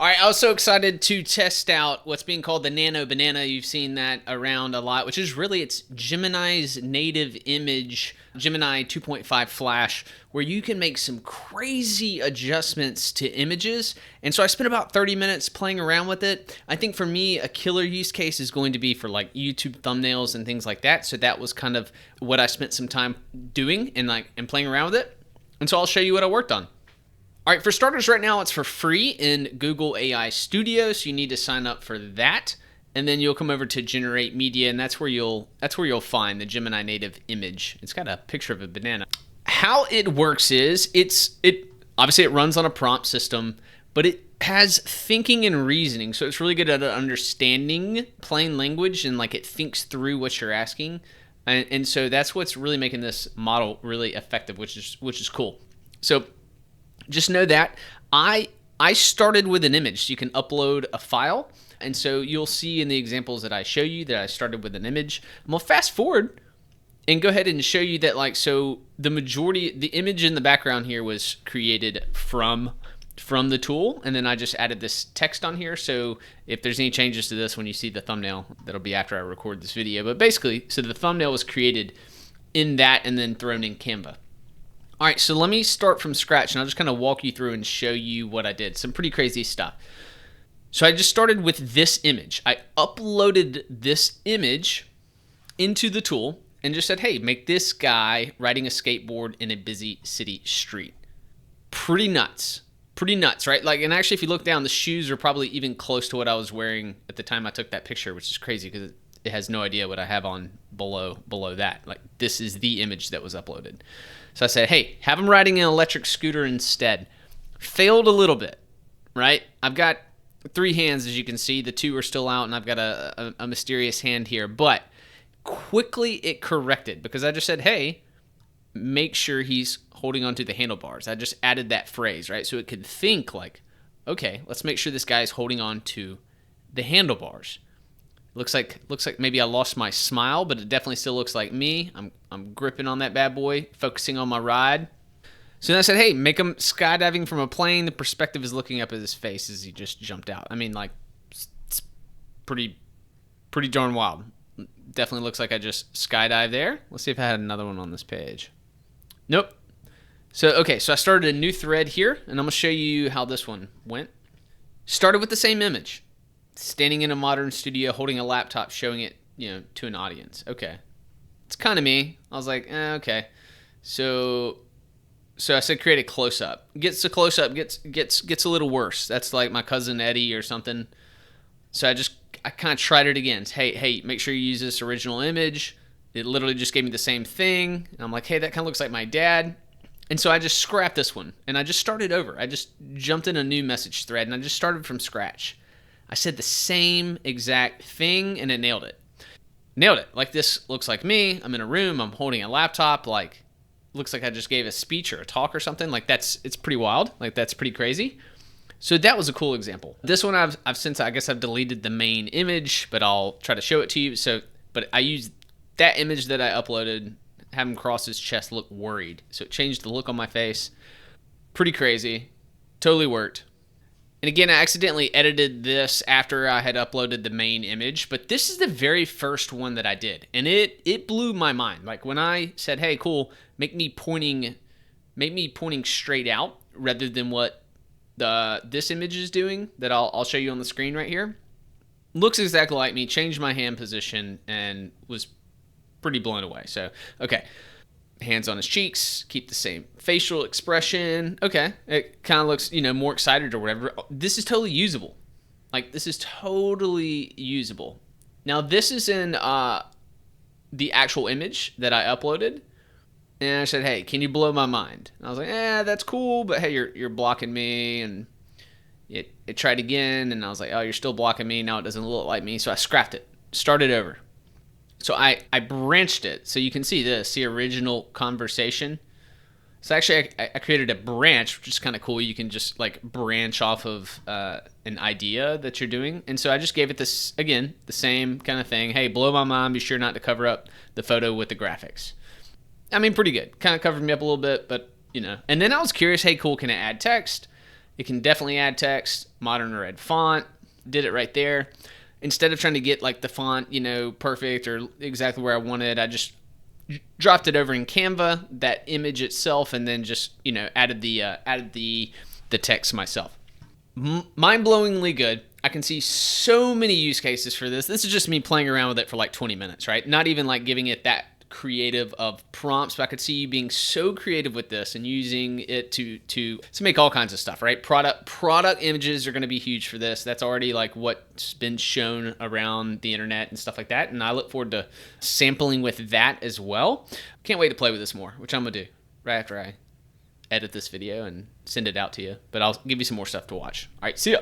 All right, I was so excited to test out what's being called the Nano Banana. You've seen that around a lot, which is really it's Gemini's native image, Gemini 2.5 Flash, where you can make some crazy adjustments to images. And so I spent about 30 minutes playing around with it. I think for me, a killer use case is going to be for like YouTube thumbnails and things like that. So that was kind of what I spent some time doing and playing around with it. And so I'll show you what I worked on. All right, for starters, right now it's for free in Google AI Studio, so you need to sign up for that, and then you'll come over to Generate Media, and that's where you'll find the Gemini Native Image. It's got a picture of a banana. How it works is it obviously it runs on a prompt system, but it has thinking and reasoning, so it's really good at understanding plain language and like it thinks through what you're asking, and so that's what's really making this model really effective, which is cool. So just know that I started with an image. So you can upload a file. And so you'll see in the examples that I show you that I started with an image. I'm going to fast forward and go ahead and show you that so the image in the background here was created from the tool. And then I just added this text on here. So if there's any changes to this when you see the thumbnail, that'll be after I record this video. But basically, so the thumbnail was created in that and then thrown in Canva. All right, so let me start from scratch, and I'll just kind of walk you through and show you what I did. Some pretty crazy stuff. So I just started with this image. I uploaded this image into the tool and just said, hey, make this guy riding a skateboard in a busy city street. Pretty nuts, right? And actually, if you look down, the shoes are probably even close to what I was wearing at the time I took that picture, which is crazy because it has no idea what I have on below that. This is the image that was uploaded. So I said, hey, have him riding an electric scooter instead. Failed a little bit, right? I've got 3 hands, as you can see. The 2 are still out, and I've got a mysterious hand here. But quickly it corrected because I just said, hey, make sure he's holding onto the handlebars. I just added that phrase, right? So it could think okay, let's make sure this guy's holding on to the handlebars. Looks like maybe I lost my smile, but it definitely still looks like me. I'm gripping on that bad boy, focusing on my ride. So then I said, hey, make him skydiving from a plane. The perspective is looking up at his face as he just jumped out. I mean, it's pretty darn wild. Definitely looks like I just skydived there. Let's see if I had another one on this page. Nope. So I started a new thread here, and I'm going to show you how this one went. Started with the same image. Standing in a modern studio, holding a laptop, showing it, to an audience. Okay, it's kind of me. I was like, okay. So I said, create a close up. Gets a close up, gets a little worse. That's like my cousin Eddie or something. So I kind of tried it again. Hey, make sure you use this original image. It literally just gave me the same thing. And I'm like, hey, that kind of looks like my dad. And so I just scrapped this one and I just started over. I just jumped in a new message thread and I just started from scratch. I said the same exact thing, and it nailed it. Like, this looks like me. I'm in a room. I'm holding a laptop. Looks like I just gave a speech or a talk or something. It's pretty wild. That's pretty crazy. So that was a cool example. This one I've since, I guess I've deleted the main image, but I'll try to show it to you. But I used that image that I uploaded, have him cross his chest, look worried. So it changed the look on my face. Pretty crazy. Totally worked. And again, I accidentally edited this after I had uploaded the main image, but this is the very first one that I did, and it blew my mind. When I said, hey, cool, make me pointing straight out rather than what this image is doing that I'll show you on the screen right here. Looks exactly like me, changed my hand position, and was pretty blown away. So, okay. Hands on his cheeks, keep the same facial expression. Okay, it kind of looks, more excited or whatever. This is totally usable. This is totally usable. Now, this is in the actual image that I uploaded. And I said, hey, can you blow my mind? And I was like, that's cool, but hey, you're blocking me. And it tried again, and I was like, oh, you're still blocking me. Now it doesn't look like me. So I scrapped it, started over. So I branched it. So you can see this, the original conversation. So actually I created a branch, which is kind of cool. You can just branch off of an idea that you're doing. And so I just gave it this, again, the same kind of thing. Hey, blow my mind. Be sure not to cover up the photo with the graphics. I mean, pretty good. Kind of covered me up a little bit, but, And then I was curious, hey, cool, can I add text? It can definitely add text, modern red font, did it right there. Instead of trying to get like the font, you know, perfect or exactly where I wanted, I just dropped it over in Canva, that image itself, and then just, you know, added the text myself. Mind-blowingly good. I can see so many use cases for this. This is just me playing around with it for like 20 minutes, right? Not even like giving it that creative of prompts, but I could see you being so creative with this and using it to make all kinds of stuff, right? Product images are going to be huge for this. That's already like what's been shown around the internet and stuff like that, and I look forward to sampling with that as well. Can't wait to play with this more, which I'm gonna do right after I edit this video and send it out to you, but I'll give you some more stuff to watch. All right, see ya.